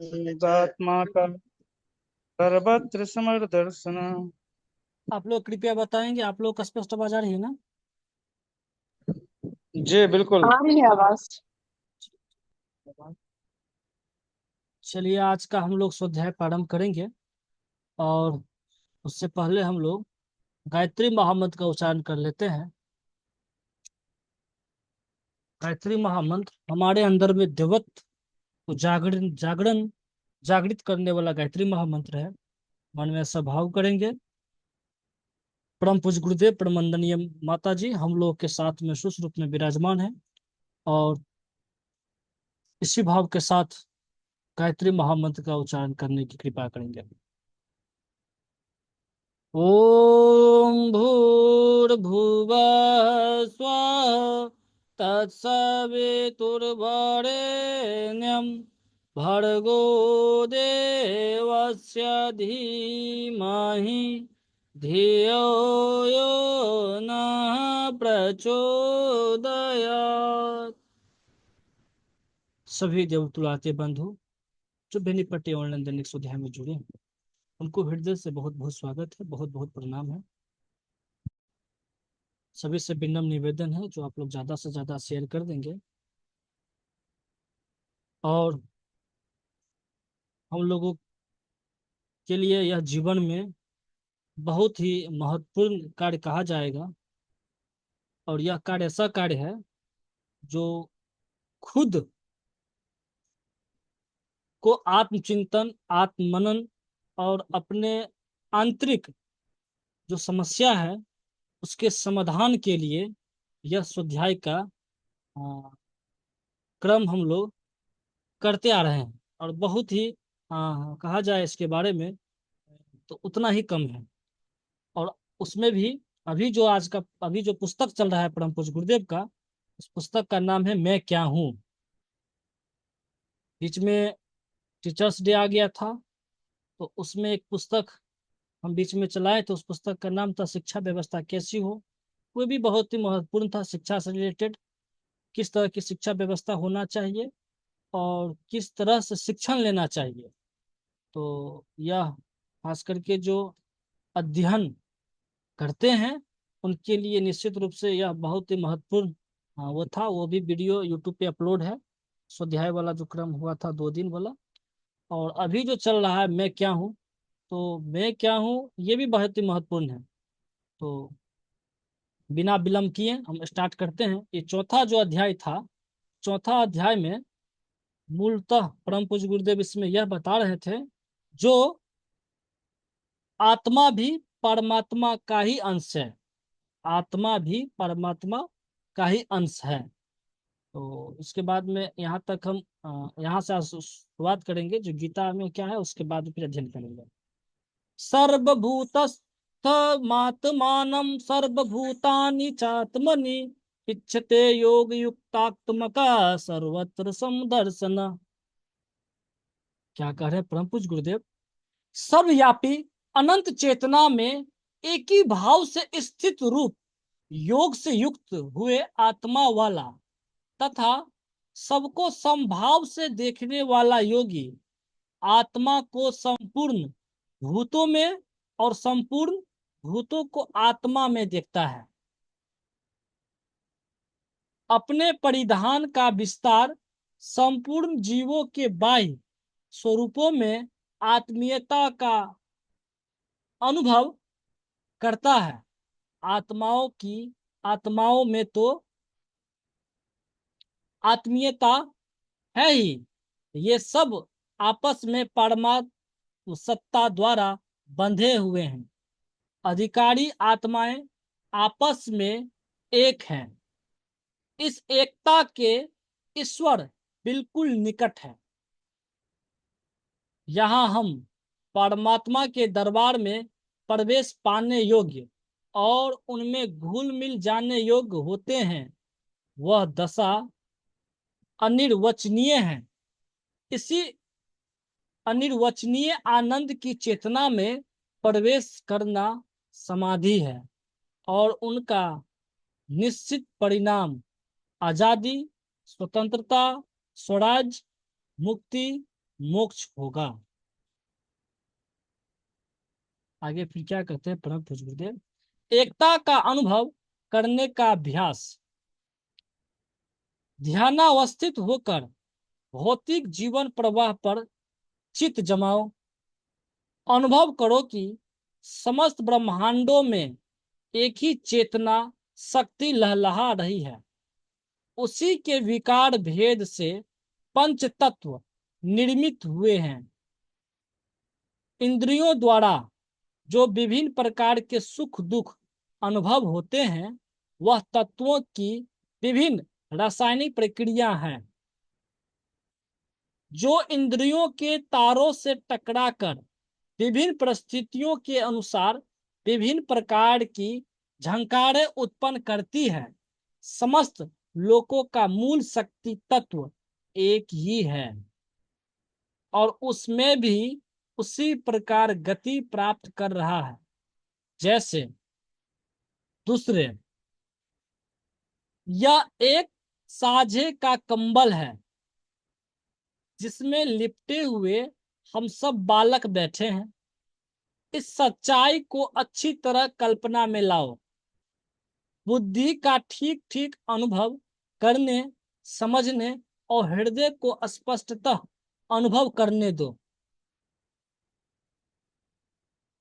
आत्मा का सर्वत्र समदर्शन। आप लोग कृपया बताएंगे, आप लोग का स्पष्ट आवाज आ रही है ना? जी बिल्कुल। आ रही है आवाज। चलिए, आज का हम लोग स्वाध्याय प्रारंभ करेंगे। और उससे पहले हम लोग गायत्री महामंत्र का उच्चारण कर लेते हैं। गायत्री महामंत्र हमारे अंदर में देवत्व को जागरण जागरण जागृत करने वाला गायत्री महामंत्र है। मन में ऐसा भाव करेंगे। परम पूज्य गुरुदेव परमंदनीय माता जी हम लोग के साथ में सुष रूप में विराजमान है। और इसी भाव के साथ गायत्री महामंत्र का उच्चारण करने की कृपा करेंगे। ओम भूर्भुवः स्वः तत्सवितुर्वरेण्यं भर्गो देवस्य धीमहि धियो यो नः प्रचोदयात्। सभी देवतुलाते बंधु जो बेनीपट्टी ऑनलाइन दैनिक स्वाध्याय में जुड़े हैं, उनको हृदय से बहुत बहुत स्वागत है, बहुत बहुत प्रणाम है। सभी से विनम्र निवेदन है जो आप लोग ज्यादा से ज्यादा शेयर कर देंगे। और हम लोगों के लिए यह जीवन में बहुत ही महत्वपूर्ण कार्य कहा जाएगा। और यह कार्य ऐसा कार्य है जो खुद को आत्मचिंतन, आत्ममनन और अपने आंतरिक जो समस्या है उसके समाधान के लिए यह स्वाध्याय का अ, क्रम हम लोग करते आ रहे हैं। और बहुत ही कहा जाए इसके बारे में तो उतना ही कम है। और उसमें भी अभी जो पुस्तक चल रहा है परम पूज्य गुरुदेव का, उस पुस्तक का नाम है मैं क्या हूँ। बीच में टीचर्स डे आ गया था, तो उसमें एक पुस्तक हम बीच में चलाए, तो उस पुस्तक का नाम था शिक्षा व्यवस्था कैसी हो। वो भी बहुत ही महत्वपूर्ण था, शिक्षा से रिलेटेड किस तरह की शिक्षा व्यवस्था होना चाहिए और किस तरह से शिक्षण लेना चाहिए। तो यह खास करके जो अध्ययन करते हैं उनके लिए निश्चित रूप से यह बहुत ही महत्वपूर्ण वो था। वो भी वीडियो यूट्यूब पे अपलोड है। स्वाध्याय वाला जो क्रम हुआ था 2 दिन वाला। और अभी जो चल रहा है मैं क्या हूँ, तो मैं क्या हूँ ये भी बहुत ही महत्वपूर्ण है। तो बिना विलंब किए हम स्टार्ट करते हैं। ये चौथा जो अध्याय था, चौथा अध्याय में मूलतः परम पूज्य गुरुदेव इसमें यह बता रहे थे जो आत्मा भी परमात्मा का ही अंश है। आत्मा भी परमात्मा का ही अंश है। तो इसके बाद में यहाँ तक हम यहाँ से शुरुआत करेंगे जो गीता में क्या है, उसके बाद फिर अध्ययन करेंगे। सर्वभूतस्थमात्मानं सर्वभूतानि चात्मनि इच्छते योग युक्तात्मका सर्वत्र समदर्शन। क्या कह रहे हैं परम पूज्य गुरुदेव? सर्वव्यापी अनंत चेतना में एक ही भाव से स्थित रूप योग से युक्त हुए आत्मा वाला तथा सबको समभाव से देखने वाला योगी आत्मा को संपूर्ण भूतों में और संपूर्ण भूतों को आत्मा में देखता है। अपने परिधान का विस्तार संपूर्ण जीवों के बाह्य स्वरूपों में आत्मीयता का अनुभव करता है। आत्माओं में तो आत्मीयता है ही। ये सब आपस में परमात्म सत्ता द्वारा बंधे हुए हैं। अधिकारी आत्माएं आपस में एक हैं। इस एकता के ईश्वर बिल्कुल निकट है। यहाँ हम परमात्मा के दरबार में प्रवेश पाने योग्य और उनमें घुल मिल जाने योग्य होते हैं। वह दशा अनिर्वचनीय है। इसी अनिर्वचनीय आनंद की चेतना में प्रवेश करना समाधि है और उनका निश्चित परिणाम आजादी, स्वतंत्रता, स्वराज, मुक्ति मोक्ष होगा। आगे फिर क्या कहते हैं परम पूज्य गुरुदेव, एकता का अनुभव करने का अभ्यास। ध्यानावस्थित होकर भौतिक जीवन प्रवाह पर चित्त जमाओ। अनुभव करो कि समस्त ब्रह्मांडों में एक ही चेतना शक्ति लहलहा रही है। उसी के विकार भेद से पंच तत्व निर्मित हुए हैं। इंद्रियों द्वारा जो विभिन्न प्रकार के सुख दुख अनुभव होते हैं, वह तत्वों की विभिन्न रासायनिक प्रक्रिया हैं, जो इंद्रियों के तारों से टकराकर विभिन्न परिस्थितियों के अनुसार विभिन्न प्रकार की झंकारें उत्पन्न करती है। समस्त लोकों का मूल शक्ति तत्व एक ही है और उसमें भी उसी प्रकार गति प्राप्त कर रहा है जैसे दूसरे। यह एक साझे का कंबल है जिसमें लिपटे हुए हम सब बालक बैठे हैं। इस सच्चाई को अच्छी तरह कल्पना में लाओ। बुद्धि का ठीक ठीक अनुभव करने, समझने और हृदय को स्पष्टतः अनुभव करने दो।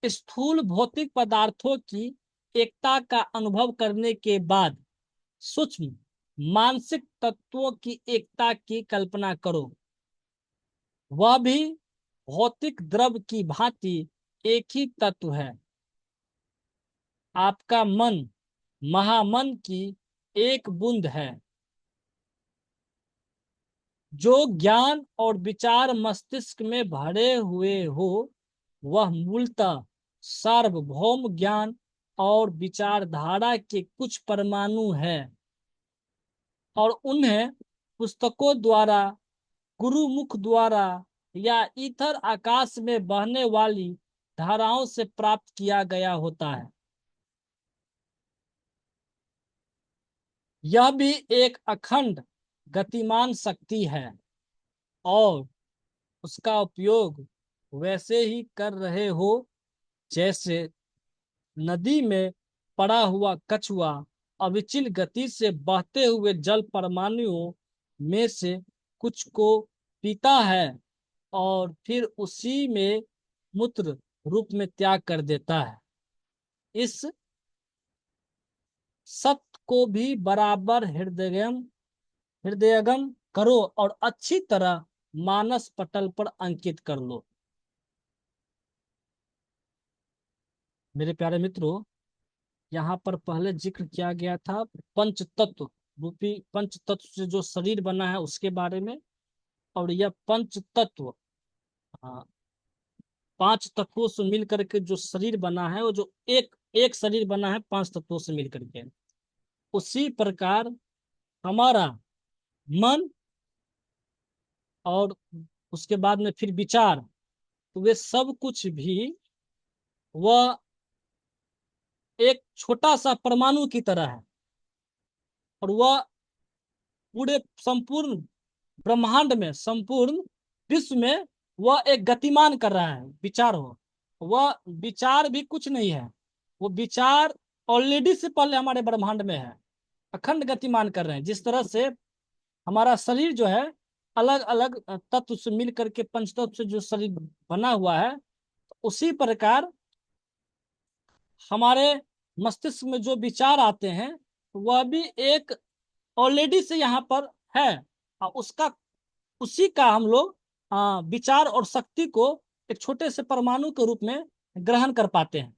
स्थूल भौतिक पदार्थों की एकता का अनुभव करने के बाद सूक्ष्म मानसिक तत्वों की एकता की कल्पना करो। वह भी भौतिक द्रव्य की भांति एक ही तत्व है। आपका मन महामन की एक बूंद है। जो ज्ञान और विचार मस्तिष्क में भरे हुए हो, वह मूलतः सार्वभौम ज्ञान और विचारधारा के कुछ परमाणु है और उन्हें पुस्तकों द्वारा, गुरुमुख द्वारा या ईथर आकाश में बहने वाली धाराओं से प्राप्त किया गया होता है। यह भी एक अखंड गतिमान शक्ति है और उसका उपयोग वैसे ही कर रहे हो जैसे नदी में पड़ा हुआ कछुआ अविचल गति से बहते हुए जल परमाणुओं में से कुछ को पीता है और फिर उसी में मूत्र रूप में त्याग कर देता है। इस सत्य को भी बराबर हृदयगम करो और अच्छी तरह मानस पटल पर अंकित कर लो। मेरे प्यारे मित्रों, यहाँ पर पहले जिक्र किया गया था पंच तत्व रूपी, पंच तत्व से जो शरीर बना है उसके बारे में। और यह पंच तत्व पांच तत्वों से मिल करके जो शरीर बना है, वो जो एक एक शरीर बना है पांच तत्वों से मिल करके, उसी प्रकार हमारा मन और उसके बाद में फिर विचार, तो वे सब कुछ भी वह एक छोटा सा परमाणु की तरह है और वह पूरे संपूर्ण ब्रह्मांड में, संपूर्ण विश्व में वह एक गतिमान कर रहा है। विचार हो, वह विचार भी कुछ नहीं है, वो विचार ऑलरेडी से पहले हमारे ब्रह्मांड में है, अखंड गतिमान कर रहे हैं। जिस तरह से हमारा शरीर जो है अलग अलग तत्व से मिल करके पंच तत्व से जो शरीर बना हुआ है, उसी प्रकार हमारे मस्तिष्क में जो विचार आते हैं वह भी एक ऑलरेडी से यहाँ पर है और उसका उसी का हम लोग विचार और शक्ति को एक छोटे से परमाणु के रूप में ग्रहण कर पाते हैं।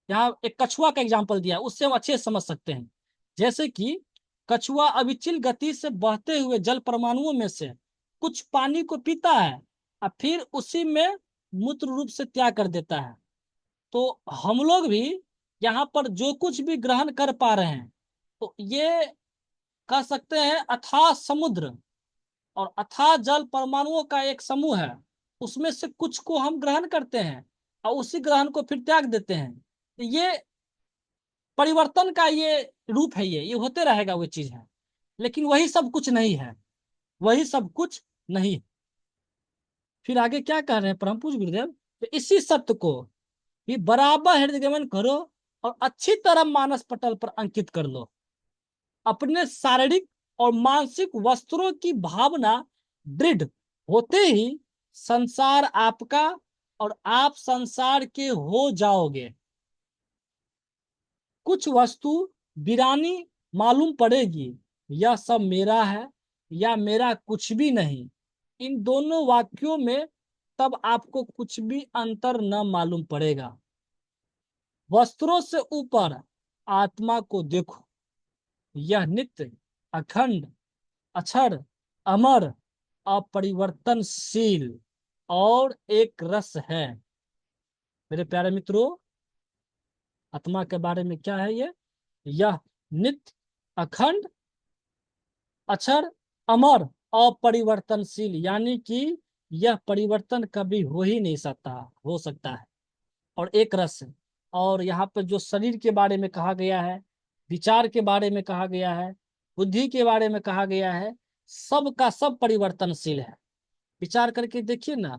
यहाँ एक कछुआ का एग्जाम्पल दिया, उससे हम अच्छे से समझ सकते हैं। जैसे कि कछुआ अविचल गति से बहते हुए जल परमाणुओं में से कुछ पानी को पीता है और फिर उसी में मूत्र रूप से त्याग कर देता है। तो हम लोग भी यहाँ पर जो कुछ भी ग्रहण कर पा रहे हैं, तो ये कह सकते हैं अथाह समुद्र और अथाह जल परमाणुओं का एक समूह है। उसमें से कुछ को हम ग्रहण करते हैं और उसी ग्रहण को फिर त्याग देते हैं। तो ये परिवर्तन का ये रूप है, ये होते रहेगा, वो चीज है। लेकिन वही सब कुछ नहीं है, वही सब कुछ नहीं है। फिर आगे क्या कह रहे हैं परम पूज्य गुरुदेव, तो इसी सत्य को भी बराबर हृदयंगम करो और अच्छी तरह मानस पटल पर अंकित कर लो। अपने शारीरिक और मानसिक वस्त्रों की भावना दृढ़ होते ही संसार आपका और आप संसार के हो जाओगे। कुछ वस्तु वीरानी मालूम पड़ेगी, यह सब मेरा है या मेरा कुछ भी नहीं। इन दोनों वाक्यों में तब आपको कुछ भी अंतर न मालूम पड़ेगा। वस्त्रों से ऊपर आत्मा को देखो, यह नित्य, अखंड, अक्षर, अमर, अपरिवर्तनशील और एक रस है। मेरे प्यारे मित्रों, आत्मा के बारे में क्या है ये? यह नित्य, अखंड, अक्षर, अमर, अपरिवर्तनशील, यानी कि यह परिवर्तन कभी हो ही नहीं सकता, हो सकता है, और एक रस है। और यहाँ पर जो शरीर के बारे में कहा गया है, विचार के बारे में कहा गया है, बुद्धि के बारे में कहा गया है, सब का सब परिवर्तनशील है। विचार करके देखिए ना,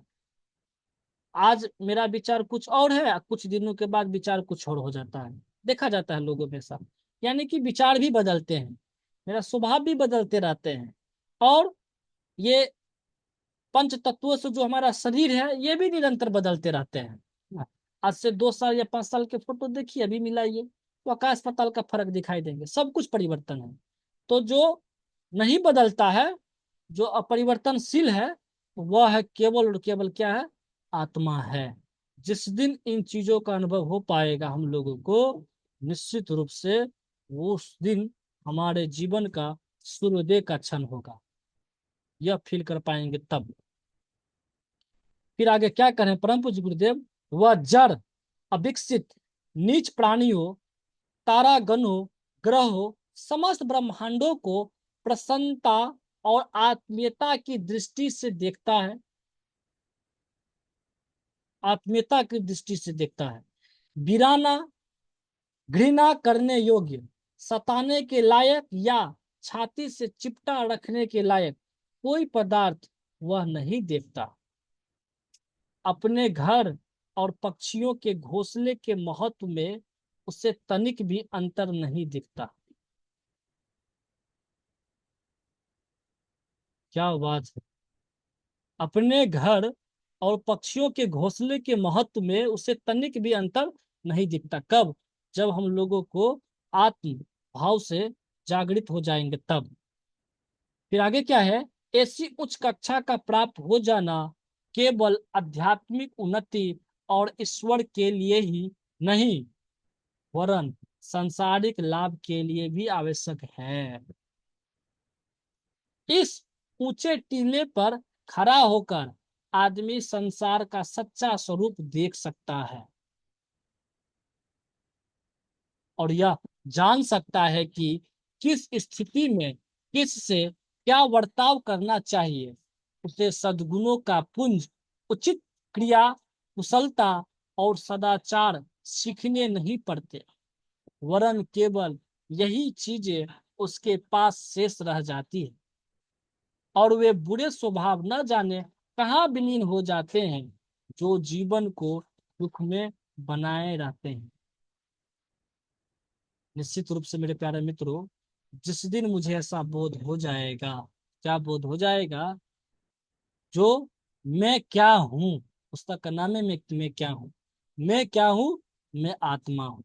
आज मेरा विचार कुछ और है, कुछ दिनों के बाद विचार कुछ और हो जाता है, देखा जाता है लोगों में सब। यानी कि विचार भी बदलते हैं, मेरा स्वभाव भी बदलते रहते हैं। और ये पंच तत्वों से जो हमारा शरीर है ये भी निरंतर बदलते रहते हैं। आज से 2 साल या 5 साल के फोटो देखिए, अभी मिलाइए, तो आकाश पाताल का फर्क दिखाई देंगे, सब कुछ परिवर्तन है। तो जो नहीं बदलता है, जो अपरिवर्तनशील है, वह है केवल और केवल क्या है? आत्मा है। जिस दिन इन चीजों का अनुभव हो पाएगा हम लोगों को, निश्चित रूप से वो उस दिन हमारे जीवन का सूर्योदय का क्षण होगा, यह फील कर पाएंगे तब। फिर आगे क्या करें परम पूज्य गुरुदेव, वह जड़, अविकसित, नीच प्राणियों, तारागणों, ग्रहों, समस्त ब्रह्मांडों को प्रसन्नता और आत्मीयता की दृष्टि से देखता है, आत्मीयता की दृष्टि से देखता है। वीराना, घृणा करने योग्य, सताने के लायक या छाती से चिपटा रखने के लायक कोई पदार्थ वह नहीं देखता। अपने घर और पक्षियों के घोंसले के महत्व में उसे तनिक भी अंतर नहीं दिखता। क्या बात है! अपने घर और पक्षियों के घोंसले के महत्व में उसे तनिक भी अंतर नहीं दिखता। कब? जब हम लोगों को आत्म भाव से जागृत हो जाएंगे तब। फिर आगे क्या है, ऐसी उच्च कक्षा का प्राप्त हो जाना केवल आध्यात्मिक उन्नति और ईश्वर के लिए ही नहीं, वरन सांसारिक लाभ के लिए भी आवश्यक है। इस ऊंचे टीले पर खड़ा होकर आदमी संसार का सच्चा स्वरूप देख सकता है और यह जान सकता है कि किस स्थिति में किस से क्या बर्ताव करना चाहिए। उसे सद्गुणों का पुंज, उचित क्रिया, कुशलता और सदाचार सीखने नहीं पड़ते, वरन केवल यही चीजें उसके पास शेष रह जाती है और वे बुरे स्वभाव न जाने कहाँ विलीन हो जाते हैं, जो जीवन को दुख में बनाए रहते हैं। निश्चित रूप से मेरे प्यारे मित्रों, जिस दिन मुझे ऐसा बोध हो जाएगा, क्या बोध हो जाएगा? जो मैं क्या हूँ, पुस्तक का नाम है मैं क्या हूँ। मैं क्या हूँ? मैं आत्मा हूँ।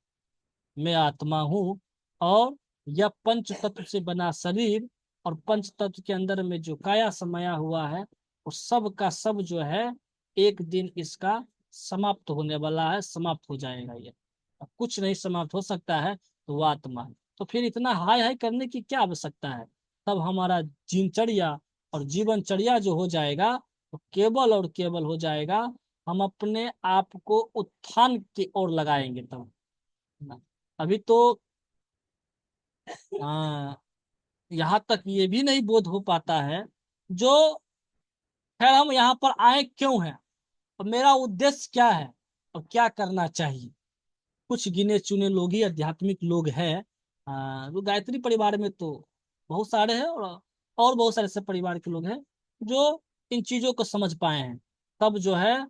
मैं आत्मा हूँ। और यह पंच तत्व से बना शरीर और पंच तत्व के अंदर में जो काया समाया हुआ है, वो सब का सब जो है एक दिन इसका समाप्त होने वाला है, समाप्त हो जाएगा ये। अब कुछ नहीं समाप्त हो सकता है, तो वो आत्मा है। तो फिर इतना हाय हाय करने की क्या आवश्यकता है? तब हमारा दिनचर्या और जीवनचर्या जो हो जाएगा, तो केवल और केवल हो जाएगा, हम अपने आप को उत्थान की ओर लगाएंगे तब। अभी तो यहाँ तक ये भी नहीं बोध हो पाता है, जो खैर हम यहाँ पर आए क्यों हैं और मेरा उद्देश्य क्या है और क्या करना चाहिए। कुछ गिने चुने लोग ही आध्यात्मिक लोग हैं, जो गायत्री परिवार में तो बहुत सारे हैं, और बहुत सारे सब परिवार के लोग हैं जो इन चीजों को समझ पाए हैं। तब जो है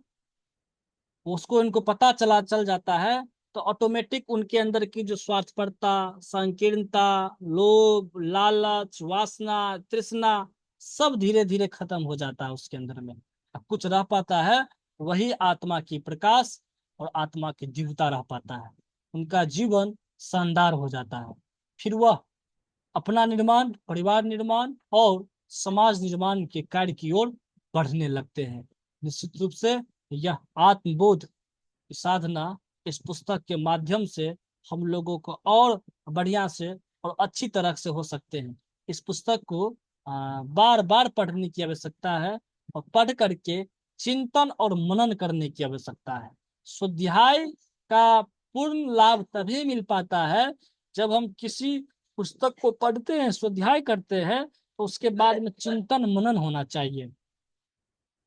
उसको इनको पता चल जाता है, तो ऑटोमेटिक उनके अंदर की जो स्वार्थपरता, संकीर्णता, लोभ, लालच, वासना, तृष्णा सब धीरे धीरे खत्म हो जाता है उसके अंदर में। अब कुछ रह पाता है, वही आत्मा की प्रकाश और आत्मा की दिव्यता रह पाता है। उनका जीवन शानदार हो जाता है। फिर वह अपना निर्माण, परिवार निर्माण और समाज निर्माण के कार्य की ओर बढ़ने लगते हैं। निश्चित रूप से यह आत्मबोध की साधना इस पुस्तक के माध्यम से हम लोगों को और बढ़िया से और अच्छी तरह से हो सकते हैं। इस पुस्तक को बार बार पढ़ने की आवश्यकता है और पढ़ करके चिंतन और मनन करने की आवश्यकता है। स्वाध्याय का पूर्ण लाभ तभी मिल पाता है जब हम किसी पुस्तक को पढ़ते हैं, स्वाध्याय करते हैं, तो उसके बाद में चिंतन मनन होना चाहिए,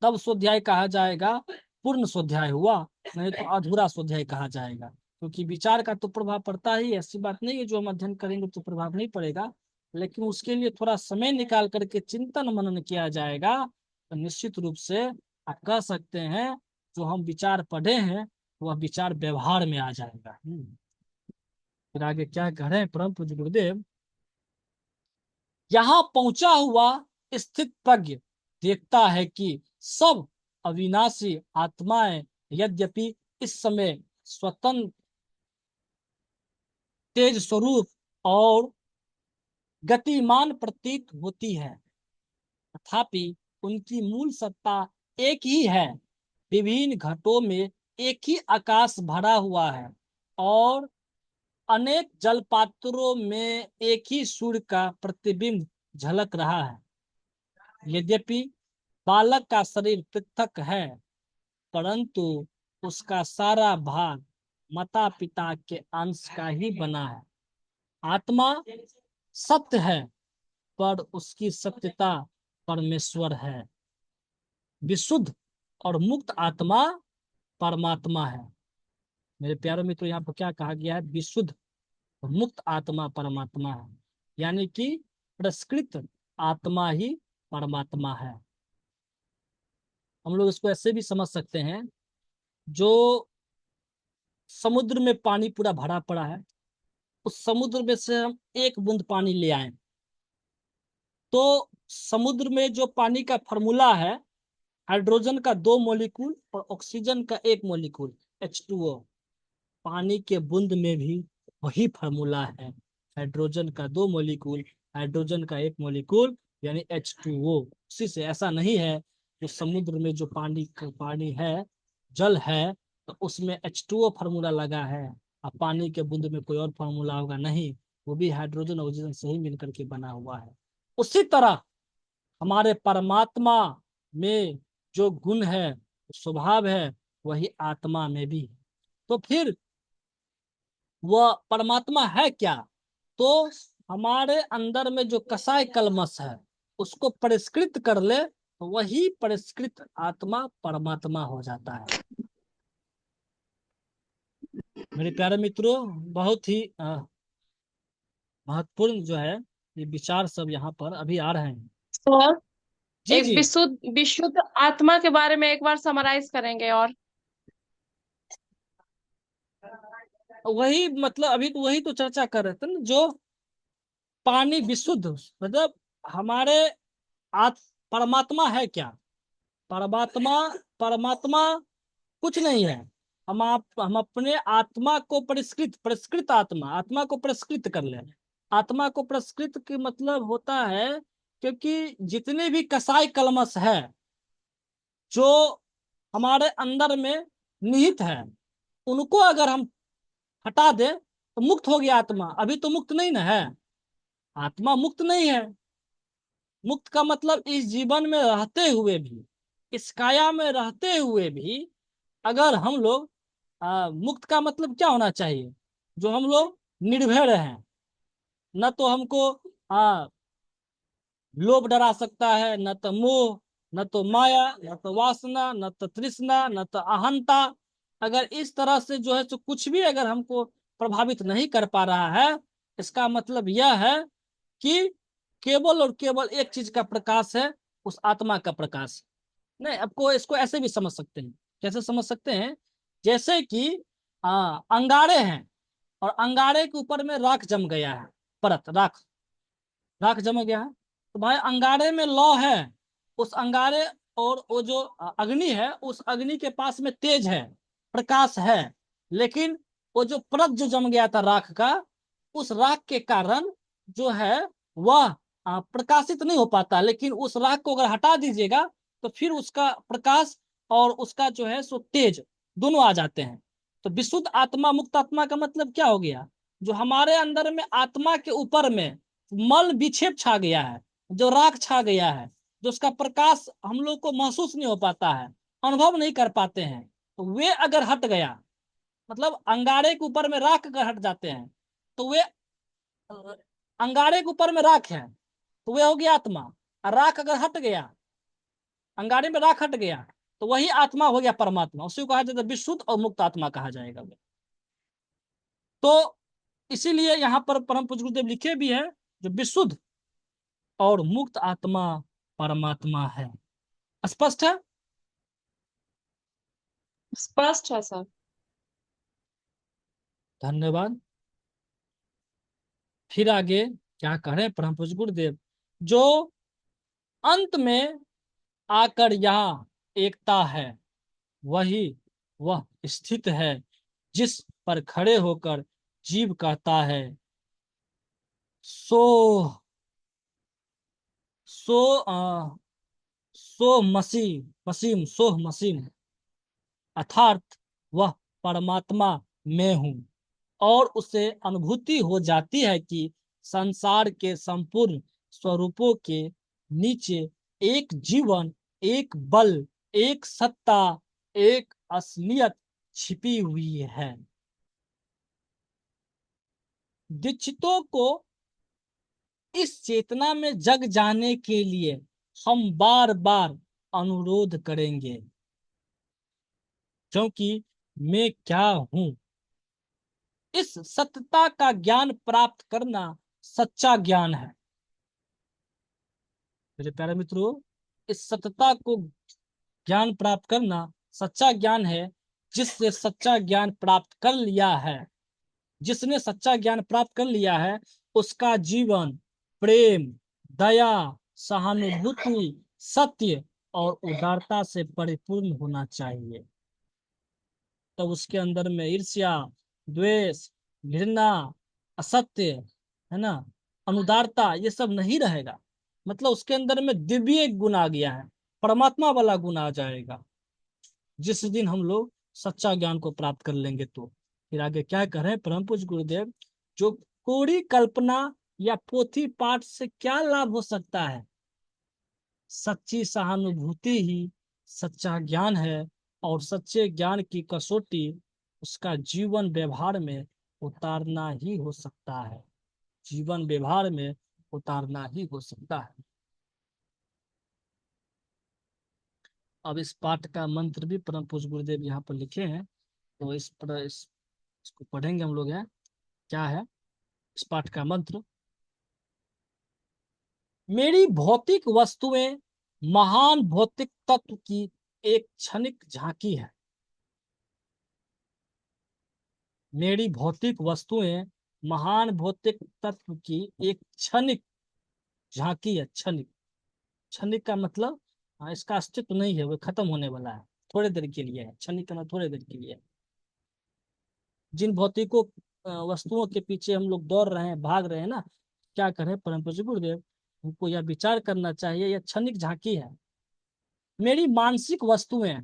तब स्वाध्याय कहा जाएगा, पूर्ण स्वाध्याय हुआ, नहीं तो अधूरा स्वाध्याय कहा जाएगा। क्योंकि विचार का तो प्रभाव पड़ता ही, ऐसी बात नहीं है जो हम अध्ययन करेंगे तो प्रभाव नहीं पड़ेगा, लेकिन उसके लिए थोड़ा समय निकाल करके चिंतन मनन किया जाएगा तो निश्चित रूप से आप कह सकते हैं जो हम विचार पढ़े हैं वह विचार व्यवहार में आ जाएगा। फिर आगे क्या कह रहे हैं परम पूज्य गुरुदेव, यहाँ पहुंचा हुआ स्थित प्रज्ञ देखता है कि सब अविनाशी आत्माएं यद्यपि इस समय स्वतंत्र, तेज स्वरूप और गतिमान प्रतीत होती है, तथापि उनकी मूल सत्ता एक ही है। विभिन्न घटों में एक ही आकाश भरा हुआ है और अनेक जलपात्रों में एक ही सूर्य का प्रतिबिंब झलक रहा है। यद्यपि बालक का शरीर पृथक है, परंतु उसका सारा भाग माता पिता के अंश का ही बना है। आत्मा सत्य है, पर उसकी सत्यता परमेश्वर है। विशुद्ध और मुक्त आत्मा परमात्मा है। मेरे प्यारे मित्रों, यहाँ पर क्या कहा गया है? विशुद्ध और मुक्त आत्मा परमात्मा है, यानी कि पुरस्कृत आत्मा ही परमात्मा है। हम लोग इसको ऐसे भी समझ सकते हैं, जो समुद्र में पानी पूरा भरा पड़ा है, उस समुद्र में से हम एक बूंद पानी ले आए, तो समुद्र में जो पानी का फॉर्मूला है, हाइड्रोजन का 2 मॉलिक्यूल और ऑक्सीजन का 1 मॉलिक्यूल H2O, पानी के बूंद में भी वही फॉर्मूला है, हाइड्रोजन का 2 मॉलिक्यूल, हाइड्रोजन का 1 मॉलिक्यूल, यानी H2O। उसी से ऐसा नहीं है जो समुद्र में जो पानी है, जल है, तो उसमें H2O फार्मूला लगा है और पानी के बूंद में कोई और फार्मूला होगा, नहीं, वो भी हाइड्रोजन ऑक्सीजन से ही मिलकर के बना हुआ है। उसी तरह हमारे परमात्मा में जो गुण है, स्वभाव है, वही आत्मा में भी है। तो फिर वह परमात्मा है क्या? तो हमारे अंदर में जो कसाय कलमश है उसको परिष्कृत कर ले, तो वही परिष्कृत आत्मा परमात्मा हो जाता है। मेरे प्यारे मित्रों, बहुत ही महत्वपूर्ण जो है ये विचार सब यहाँ पर अभी आ रहे हैं। और जी एक जी। विशुद्ध विशुद्ध आत्मा के बारे में एक बार समराइज करेंगे? और वही मतलब अभी तो वही तो चर्चा कर रहे थे ना, जो पानी विशुद्ध, मतलब हमारे आत परमात्मा है क्या? परमात्मा परमात्मा कुछ नहीं है। हम अपने आत्मा को परिष्कृत परिष्कृत आत्मा को परिष्कृत कर ले। आत्मा को परिष्कृत के मतलब होता है, क्योंकि जितने भी कसाई कलमश है जो हमारे अंदर में निहित है, उनको अगर हम हटा दे तो मुक्त हो गया आत्मा। अभी तो मुक्त नहीं ना है, आत्मा मुक्त नहीं है। मुक्त का मतलब इस जीवन में रहते हुए भी, इस काया में रहते हुए भी अगर हम लोग मुक्त का मतलब क्या होना चाहिए? जो हम लोग निर्भय हैं, न तो हमको आ, लोभ डरा सकता है, न तो मोह, न तो माया, न तो वासना, न तो तृष्णा, न तो अहंता। अगर इस तरह से जो है तो कुछ भी अगर हमको प्रभावित नहीं कर पा रहा है, इसका मतलब यह है कि केवल और केवल एक चीज का प्रकाश है, उस आत्मा का प्रकाश। नहीं, आपको इसको ऐसे भी समझ सकते हैं। कैसे समझ सकते हैं? जैसे कि अंगारे हैं और अंगारे के ऊपर में राख जम गया है, परत राख, राख जम गया है। तो भाई अंगारे में लौ है, उस अंगारे और वो जो अग्नि है, उस अग्नि के पास में तेज है, प्रकाश है, लेकिन वो जो परत जो जम गया था राख का, उस राख के कारण जो है वह प्रकाशित नहीं हो पाता। लेकिन उस राख को अगर हटा दीजिएगा तो फिर उसका प्रकाश और उसका जो है सो तेज दोनों आ जाते हैं। तो विशुद्ध आत्मा, मुक्त आत्मा का मतलब क्या हो गया? जो हमारे अंदर में आत्मा के ऊपर में मल विक्षेप छा गया है, जो राख छा गया है, जो उसका प्रकाश हम लोग को महसूस नहीं हो पाता है, अनुभव नहीं कर पाते हैं, तो वे अगर हट गया, मतलब अंगारे के ऊपर में राख अगर हट जाते हैं तो वे अंगारे के ऊपर में राख है तो वे हो गया आत्मा। और राख अगर हट गया, अंगारे में राख हट गया, तो वही आत्मा हो गया परमात्मा। उसी को कहा जाता है विशुद्ध और मुक्त आत्मा कहा जाएगा। तो इसीलिए यहाँ पर परम पूज्य गुरुदेव लिखे भी है, जो विशुद्ध और मुक्त आत्मा परमात्मा है। स्पष्ट है? स्पष्ट है सर। धन्यवाद। फिर आगे क्या कह रहे हैं परम पूज्य गुरुदेव? जो अंत में आकर यहाँ एकता है, वही वह स्थित है जिस पर खड़े होकर जीव कहता है सो सो सो मसीम सोह मसीम, अर्थात वह परमात्मा में हूँ। और उसे अनुभूति हो जाती है कि संसार के संपूर्ण स्वरूपों के नीचे एक जीवन, एक बल, एक सत्ता, एक असलियत छिपी हुई है। दीक्षितों को इस चेतना में जग जाने के लिए हम बार बार अनुरोध करेंगे, क्योंकि मैं क्या हूं। इस सत्यता का ज्ञान प्राप्त करना सच्चा ज्ञान है। मेरे प्यारे मित्रों, इस सत्यता को ज्ञान प्राप्त करना सच्चा ज्ञान है। जिससे सच्चा ज्ञान प्राप्त कर लिया है, जिसने सच्चा ज्ञान प्राप्त कर लिया है, उसका जीवन प्रेम, दया, सहानुभूति, सत्य और उदारता से परिपूर्ण होना चाहिए। तो उसके अंदर में ईर्ष्या, द्वेष, घृणा, असत्य, है ना, अनुदारता, ये सब नहीं रहेगा। मतलब उसके अंदर में दिव्य गुण आ गया है, परमात्मा वाला गुण आ जाएगा, जिस दिन हम लोग सच्चा ज्ञान को प्राप्त कर लेंगे। तो फिर आगे क्या कह रहे हैं परम पूज्य गुरुदेव? जो कोरी कल्पना या पोथी पाठ से क्या लाभ हो सकता है? सच्ची सहानुभूति ही सच्चा ज्ञान है, और सच्चे ज्ञान की कसौटी उसका जीवन व्यवहार में उतारना ही हो सकता है। जीवन व्यवहार में उतारना ही हो सकता है। अब इस पाठ का मंत्र भी परम पूज्य गुरुदेव यहाँ पर लिखे हैं, तो इसको पढ़ेंगे हम लोग। है क्या है इस पाठ का मंत्र? मेरी भौतिक वस्तुएं महान भौतिक तत्व की एक क्षणिक झांकी है। मेरी भौतिक वस्तुएं महान भौतिक तत्व की एक क्षणिक झांकी है। क्षणिक, क्षणिक का मतलब इसका अस्तित्व नहीं है, वो खत्म होने वाला है, थोड़े देर के लिए है। क्षणिक का मतलब थोड़े देर के लिए है। जिन भौतिकों वस्तुओं के पीछे हम लोग दौड़ रहे हैं, भाग रहे हैं ना, क्या करें परम पूज्य गुरुदेव, हमको यह विचार करना चाहिए, यह क्षणिक झांकी है। मेरी मानसिक वस्तुएं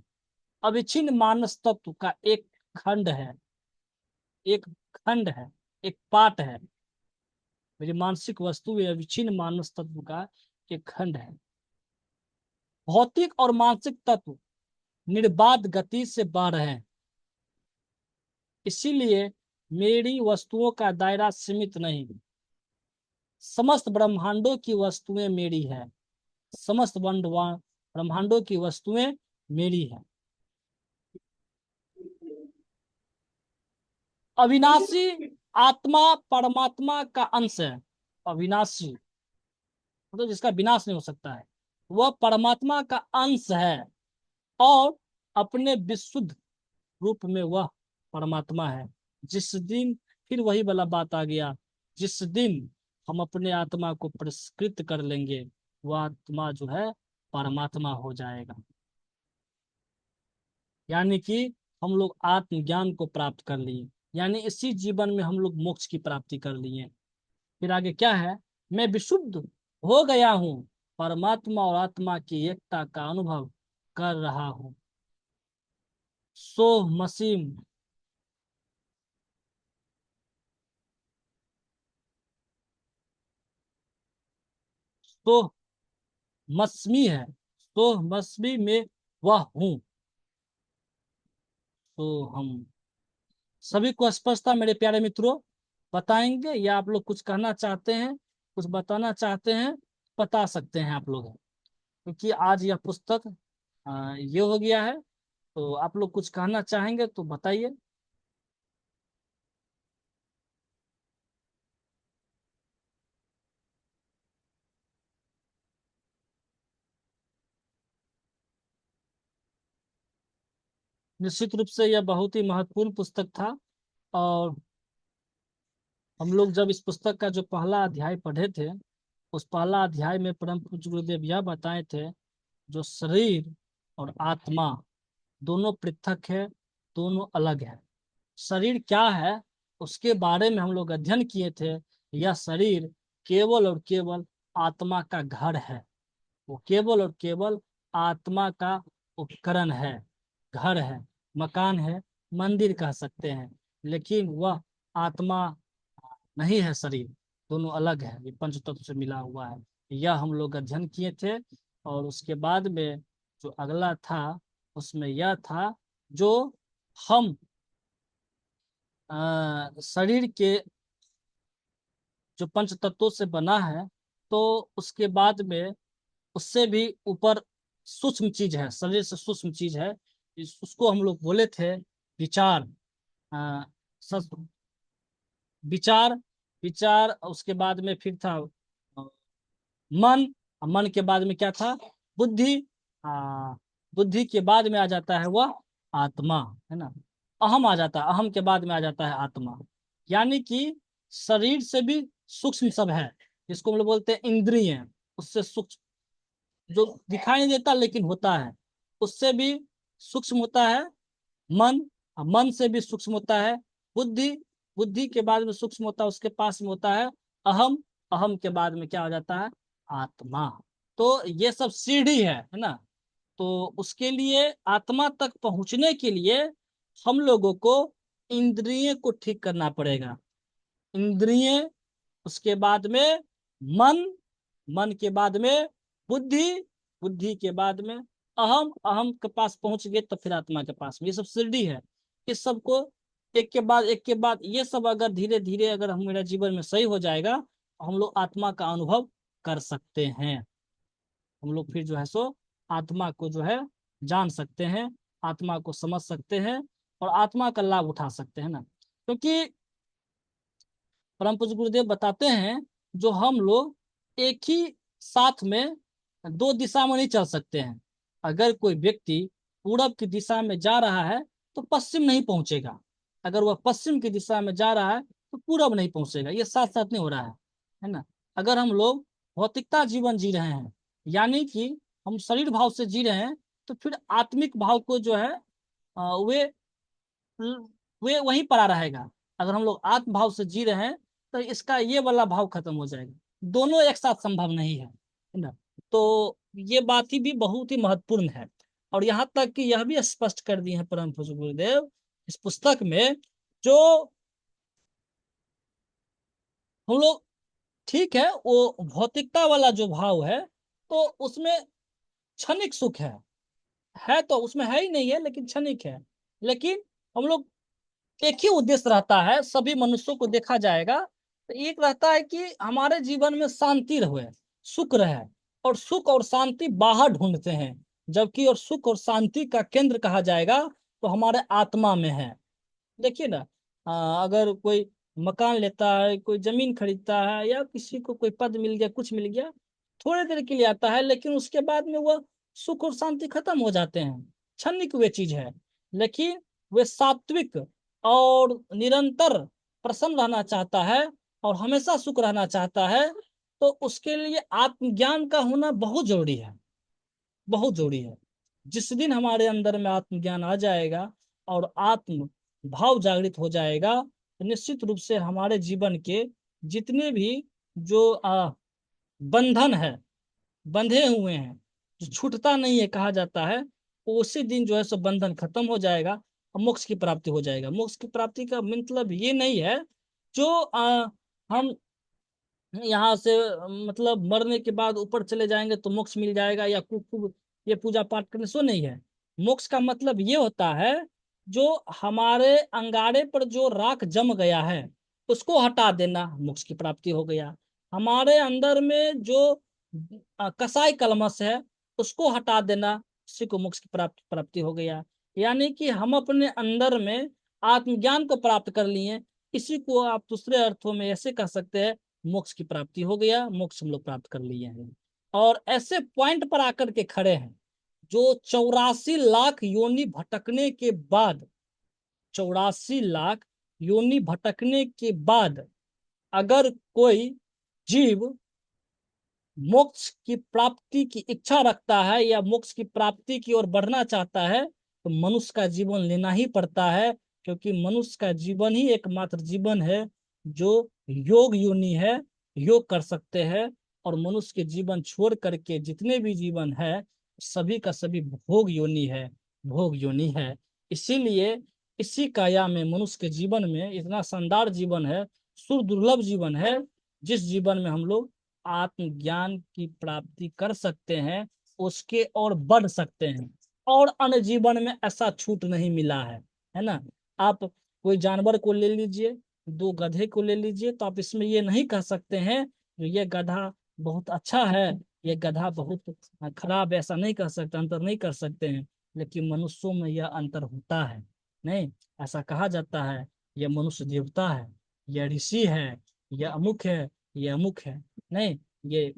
अविच्छिन्न मानस तत्व का एक खंड है, एक खंड है, एक पार्ट है। मेरी मानसिक वस्तुएं अविच्छिन्न मानस तत्व का एक खंड है। भौतिक और मानसिक तत्व निर्बाध गति से बढ़ रहे हैं, इसीलिए मेरी वस्तुओं का दायरा सीमित नहीं। समस्त ब्रह्मांडों की वस्तुएं मेरी है, समस्त ब्रह्मांडों की वस्तुएं मेरी है। अविनाशी आत्मा परमात्मा का अंश है। अविनाशी मतलब जिसका विनाश नहीं हो सकता है, वह परमात्मा का अंश है। और अपने विशुद्ध रूप में वह परमात्मा है। जिस दिन, फिर वही वाला बात आ गया, जिस दिन हम अपने आत्मा को पुरस्कृत कर लेंगे, वह आत्मा जो है परमात्मा हो जाएगा। यानी कि हम लोग आत्मज्ञान को प्राप्त कर लिए, यानी इसी जीवन में हम लोग मोक्ष की प्राप्ति कर लिए। फिर आगे क्या है, मैं विशुद्ध हो गया हूँ, परमात्मा और आत्मा की एकता का अनुभव कर रहा हूँ। सोह मसीम, सोह मस्मी है, सोह मस्मी में वह हूँ। तो हम सभी को स्पष्टता मेरे प्यारे मित्रों बताएंगे, या आप लोग कुछ कहना चाहते हैं, कुछ बताना चाहते हैं, बता सकते हैं आप लोग, क्योंकि आज यह पुस्तक ये हो गया है। तो आप लोग कुछ कहना चाहेंगे तो बताइए। निश्चित रूप से यह बहुत ही महत्वपूर्ण पुस्तक था, और हम लोग जब इस पुस्तक का जो पहला अध्याय पढ़े थे, उस पहला अध्याय में परम पूज्य गुरुदेव यह बताए थे, जो शरीर और आत्मा दोनों पृथक है, दोनों अलग है। शरीर क्या है उसके बारे में हम लोग अध्ययन किए थे। यह शरीर केवल और केवल आत्मा का घर है, वो केवल और केवल आत्मा का उपकरण है, घर है, मकान है, मंदिर कह सकते हैं, लेकिन वह आत्मा नहीं है। शरीर दोनों अलग है, ये पंच तत्व से मिला हुआ है। यह हम लोग अध्ययन किए थे। और उसके बाद में जो अगला था, उसमें यह था, जो हम शरीर के जो पंच तत्वों से बना है, तो उसके बाद में उससे भी ऊपर सूक्ष्म चीज है, शरीर से सूक्ष्म चीज है, उसको हम लोग बोले थे विचार। अ, सस- विचार, विचार, उसके बाद में फिर था मन, और मन के बाद में क्या था, बुद्धि, बुद्धि के बाद में आ जाता है वह आत्मा, है ना। अहम आ जाता है, अहम के बाद में आ जाता है आत्मा। यानी कि शरीर से भी सूक्ष्म सब है, जिसको हम लोग बोलते हैं इंद्रिय, उससे सूक्ष्म, जो दिखाई नहीं देता लेकिन होता है, उससे भी सूक्ष्म होता है मन, और मन से भी सूक्ष्म होता है बुद्धि, बुद्धि के बाद में सूक्ष्म होता है, उसके पास में होता है अहम, अहम के बाद में क्या हो जाता है, आत्मा। तो ये सब सीढ़ी है ना। तो उसके लिए, आत्मा तक पहुंचने के लिए हम लोगों को इंद्रिय को ठीक करना पड़ेगा। इंद्रिय, उसके बाद में मन, मन के बाद में बुद्धि, बुद्धि के बाद में अहम, अहम के पास पहुंच गए तो फिर आत्मा के पास में। ये सब सीढ़ी है। इस सब को एक के बाद एक के बाद, ये सब अगर धीरे धीरे अगर हम मेरा जीवन में सही हो जाएगा, तो हम लोग आत्मा का अनुभव कर सकते हैं। हम लोग फिर जो है सो आत्मा को जो है जान सकते हैं, आत्मा को समझ सकते हैं, और आत्मा का लाभ उठा सकते हैं ना। क्योंकि परम पूज्य गुरुदेव बताते हैं, जो हम लोग एक ही साथ में दो दिशा में नहीं चल सकते हैं। अगर कोई व्यक्ति पूरब की दिशा में जा रहा है तो पश्चिम नहीं पहुंचेगा, अगर वह पश्चिम की दिशा में जा रहा है तो पूरब नहीं पहुंचेगा। ये साथ साथ नहीं हो रहा है ना। अगर हम लोग भौतिकता जीवन जी रहे हैं, यानी कि हम शरीर भाव से जी रहे हैं, तो फिर आत्मिक भाव को जो है वे वे वहीं पर आ रहेगा। अगर हम लोग आत्म भाव से जी रहे हैं, तो इसका ये वाला भाव खत्म हो जाएगा। दोनों एक साथ संभव नहीं है ना। तो ये बात ही भी बहुत ही महत्वपूर्ण है। और यहाँ तक कि यह भी स्पष्ट कर दिए हैं परम पूज्य गुरुदेव इस पुस्तक में, जो हम लोग, ठीक है, वो भौतिकता वाला जो भाव है, तो उसमें क्षणिक सुख है तो उसमें है ही नहीं है, लेकिन क्षणिक है। लेकिन हम लोग, एक ही उद्देश्य रहता है सभी मनुष्यों को देखा जाएगा, तो एक रहता है कि हमारे जीवन में शांति रहे, सुख रहे। और सुख और शांति बाहर ढूंढते हैं, जबकि और सुख और शांति का केंद्र कहा जाएगा तो हमारे आत्मा में है। देखिए ना, अगर कोई मकान लेता है, कोई जमीन खरीदता है, या किसी को कोई पद मिल गया, कुछ मिल गया, थोड़े देर के लिए आता है, लेकिन उसके बाद में वह सुख और शांति खत्म हो जाते हैं। क्षणिक वे चीज है, लेकिन वे सात्विक और निरंतर प्रसन्न रहना चाहता है और हमेशा सुख रहना चाहता है, तो उसके लिए आत्मज्ञान का होना बहुत जरूरी है, बहुत जरूरी है। जिस दिन हमारे अंदर में आत्मज्ञान आ जाएगा और आत्म भाव जागृत हो जाएगा, तो निश्चित रूप से हमारे जीवन के जितने भी जो बंधन है, बंधे हुए हैं, जो छूटता नहीं है कहा जाता है, तो उसी दिन जो है सो बंधन खत्म हो जाएगा और मोक्ष की प्राप्ति हो जाएगा। मोक्ष की प्राप्ति का मतलब ये नहीं है जो हम यहाँ से मतलब मरने के बाद ऊपर चले जाएंगे तो मोक्ष मिल जाएगा, या खूब ये पूजा पाठ करने सो नहीं है। मोक्ष का मतलब ये होता है जो हमारे अंगारे पर जो राख जम गया है उसको हटा देना, मोक्ष की प्राप्ति हो गया। हमारे अंदर में जो कसाई कलमश है उसको हटा देना, उसी को मोक्ष की प्राप्ति हो गया। यानी कि हम अपने अंदर में आत्मज्ञान को प्राप्त कर लिए, इसी को आप दूसरे अर्थों में ऐसे कह सकते हैं, मोक्ष की प्राप्ति हो गया, मोक्ष हम लोग प्राप्त कर लिए हैं। और ऐसे पॉइंट पर आकर के खड़े हैं जो 84 लाख योनि भटकने के बाद, 84 लाख योनि भटकने के बाद अगर कोई जीव मोक्ष की प्राप्ति की इच्छा रखता है या मोक्ष की प्राप्ति की ओर बढ़ना चाहता है, तो मनुष्य का जीवन लेना ही पड़ता है, क्योंकि मनुष्य का जीवन ही एकमात्र जीवन है जो योग योनि है, योग कर सकते हैं। और मनुष्य के जीवन छोड़ करके जितने भी जीवन है सभी का सभी भोग योनि है, भोग योनि है। इसीलिए इसी काया में मनुष्य के जीवन में इतना शानदार जीवन है, सुदुर्लभ जीवन है, जिस जीवन में हम लोग आत्मज्ञान की प्राप्ति कर सकते हैं, उसके और बढ़ सकते हैं। और अन्य जीवन में ऐसा छूट नहीं मिला है ना। आप कोई जानवर को ले लीजिए, 2 गधे को ले लीजिए, तो आप इसमें ये नहीं कह सकते हैं ये गधा बहुत अच्छा है, ये गधा बहुत खराब, ऐसा नहीं कह सकते, अंतर नहीं कर सकते हैं। लेकिन मनुष्यों में यह अंतर होता है नहीं, ऐसा कहा जाता है यह मनुष्य देवता है, यह ऋषि है, यह अमुक है, यह अमुक है। नहीं, ये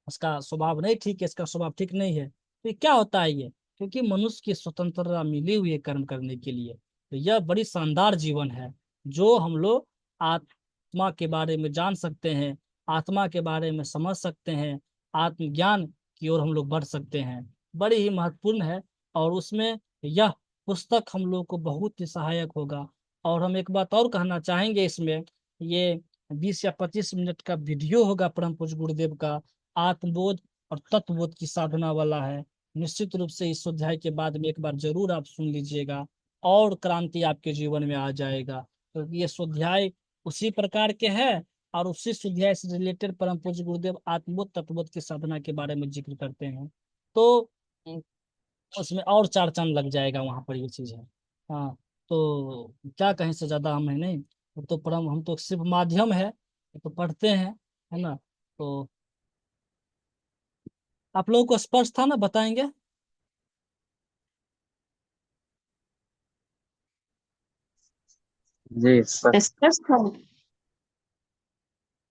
इसका स्वभाव नहीं ठीक है, इसका स्वभाव ठीक नहीं है। तो ये क्या होता है ये, क्योंकि मनुष्य की स्वतंत्रता मिली हुई है कर्म करने के लिए। तो यह बड़ी शानदार जीवन है जो हम लोग आत्मा के बारे में जान सकते हैं, आत्मा के बारे में समझ सकते हैं, आत्मज्ञान की ओर हम लोग बढ़ सकते हैं। बड़ी ही महत्वपूर्ण है और उसमें यह पुस्तक हम लोग को बहुत ही सहायक होगा। और हम एक बात और कहना चाहेंगे, इसमें ये 20 या 25 मिनट का वीडियो होगा परम पूज्य गुरुदेव का, आत्मबोध और तत्वबोध की साधना वाला है। निश्चित रूप से इस स्वाध्याय के बाद में एक बार जरूर आप सुन लीजिएगा और क्रांति आपके जीवन में आ जाएगा, क्योंकि तो ये स्वाध्याय उसी प्रकार के हैं और उसी स्वाध्याय से रिलेटेड परम पूज्य गुरुदेव आत्मबोध तत्वबोध की साधना के बारे में जिक्र करते हैं। तो उसमें और 4 चांद लग जाएगा, वहां पर ये चीज है। हाँ, तो क्या कहें से ज्यादा हम है नहीं, तो परम हम तो सिर्फ माध्यम है, तो पढ़ते हैं, है ना। तो आप लोगों को स्पष्ट था ना, बताएंगे? जी स्पष्ट था।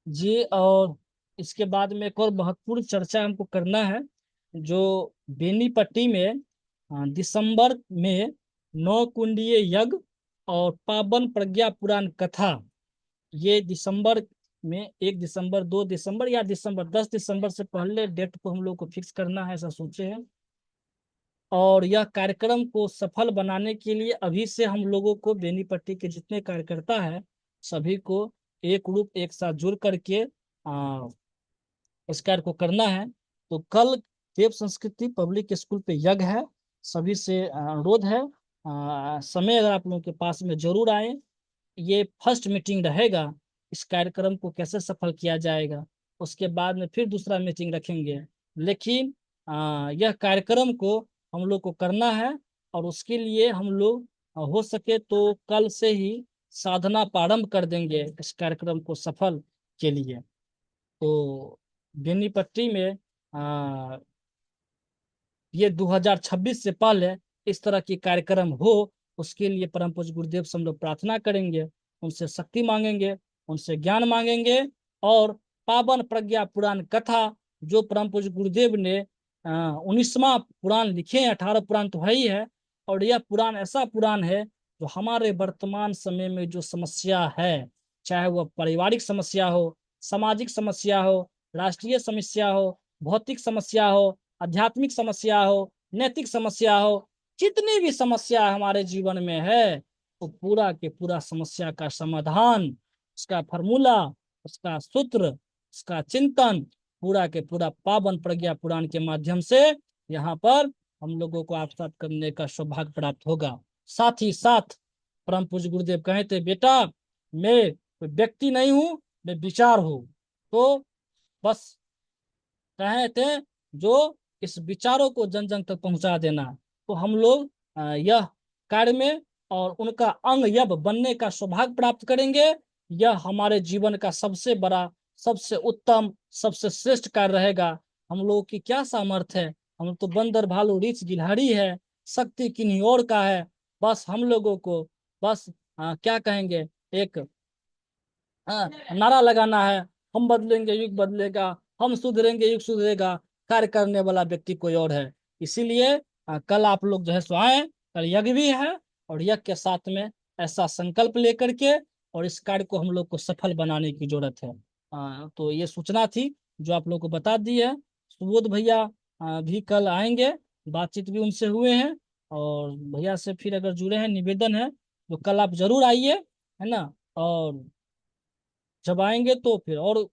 जी, और इसके बाद में एक और महत्वपूर्ण चर्चा हमको करना है, जो बेनीपट्टी में दिसंबर में 9 कुंडीय यज्ञ और पावन प्रज्ञा पुराण कथा, ये दिसंबर में 1 दिसंबर 2 दिसंबर या दिसंबर 10 दिसंबर से पहले डेट को हम लोग को फिक्स करना है, ऐसा सोचे हैं। और यह कार्यक्रम को सफल बनाने के लिए अभी से हम लोगों को बेनीपट्टी के जितने कार्यकर्ता है सभी को एक रूप एक साथ जुड़ करके इस कार्य को करना है। तो कल देव संस्कृति पब्लिक स्कूल पे यज्ञ है, सभी से अनुरोध है, समय अगर आप लोगों के पास में जरूर आए। ये फर्स्ट मीटिंग रहेगा, इस कार्यक्रम को कैसे सफल किया जाएगा उसके बाद में फिर दूसरा मीटिंग रखेंगे, लेकिन यह कार्यक्रम को हम लोग को करना है। और उसके लिए हम लोग हो सके तो कल से ही साधना प्रारंभ कर देंगे इस कार्यक्रम को सफल के लिए। तो बेनीपट्टी में ये 2026 से पहले इस तरह की कार्यक्रम हो, उसके लिए परम पूज्य गुरुदेव से हम लोग प्रार्थना करेंगे, उनसे शक्ति मांगेंगे, उनसे ज्ञान मांगेंगे। और पावन प्रज्ञा पुराण कथा जो परम पूज्य गुरुदेव ने 19वां पुराण लिखे हैं, 18 पुराण तो है ही है। और यह पुराण ऐसा पुराण है जो हमारे वर्तमान समय में जो समस्या है, चाहे वह पारिवारिक समस्या हो, सामाजिक समस्या हो, राष्ट्रीय समस्या हो, भौतिक समस्या हो, आध्यात्मिक समस्या हो, नैतिक समस्या हो, जितनी भी समस्या हमारे जीवन में है, वो पूरा के पूरा समस्या का समाधान, उसका फॉर्मूला, उसका सूत्र, उसका चिंतन पूरा के पूरा पावन प्रज्ञा पुराण के माध्यम से यहाँ पर हम लोगों को आत्मसात करने का सौभाग्य प्राप्त होगा। साथ ही साथ परम पूज्य गुरुदेव कहे थे, बेटा मैं कोई व्यक्ति नहीं हूं, मैं विचार हूं। तो बस कहे थे जो इस विचारों को जन जन तक पहुंचा देना। तो हम लोग यह कार्य में और उनका अंग यब बनने का सौभाग्य प्राप्त करेंगे। यह हमारे जीवन का सबसे बड़ा, सबसे उत्तम, सबसे श्रेष्ठ कार्य रहेगा। हम लोगों की क्या सामर्थ्य है, हम तो बंदर भालू रीछ गिलहरी है, शक्ति किन्हीं और का है। बस हम लोगों को बस क्या कहेंगे, एक नारा लगाना है, हम बदलेंगे युग बदलेगा, हम सुधरेंगे युग सुधरेगा। कार्य करने वाला व्यक्ति कोई और है। इसीलिए कल आप लोग जो है सो आए, कल यज्ञ भी है, और यज्ञ के साथ में ऐसा संकल्प लेकर के और इस कार्य को हम लोग को सफल बनाने की जरूरत है। तो ये सूचना थी जो आप लोग को बता दी है। सुबोध भैया भी कल आएंगे, बातचीत भी उनसे हुए हैं, और भैया से फिर अगर जुड़े हैं, निवेदन है तो कल आप जरूर आइए, है ना। और जब आएंगे तो फिर और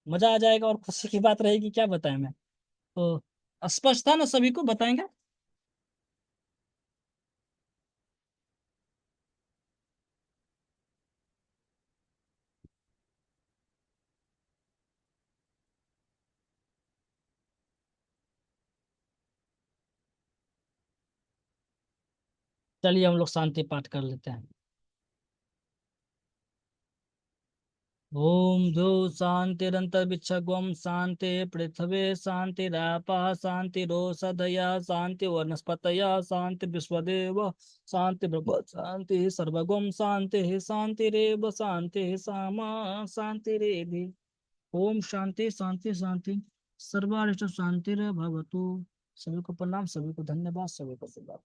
मजा आ जाएगा और खुशी की बात रहेगी, क्या बताएं मैं। तो स्पष्ट था ना, सभी को बताएंगे। चलिए हम लोग शांति पाठ कर लेते हैं। ओम द्यो शांतिरंतरिक्षगम शांति पृथ्वी शांतिरापः शांतिरोषधया शांति वनस्पतय शांति विश्वदेव शांति ब्रह्म शांति सर्वगम शांति शांतिरेव शांति सामा शांतिरेधि। ओम शांति शांति शांति, सर्वारिष्ट शांतिर्भवतु। सभी को प्रणाम, सभी को धन्यवाद, सभी को शुभ।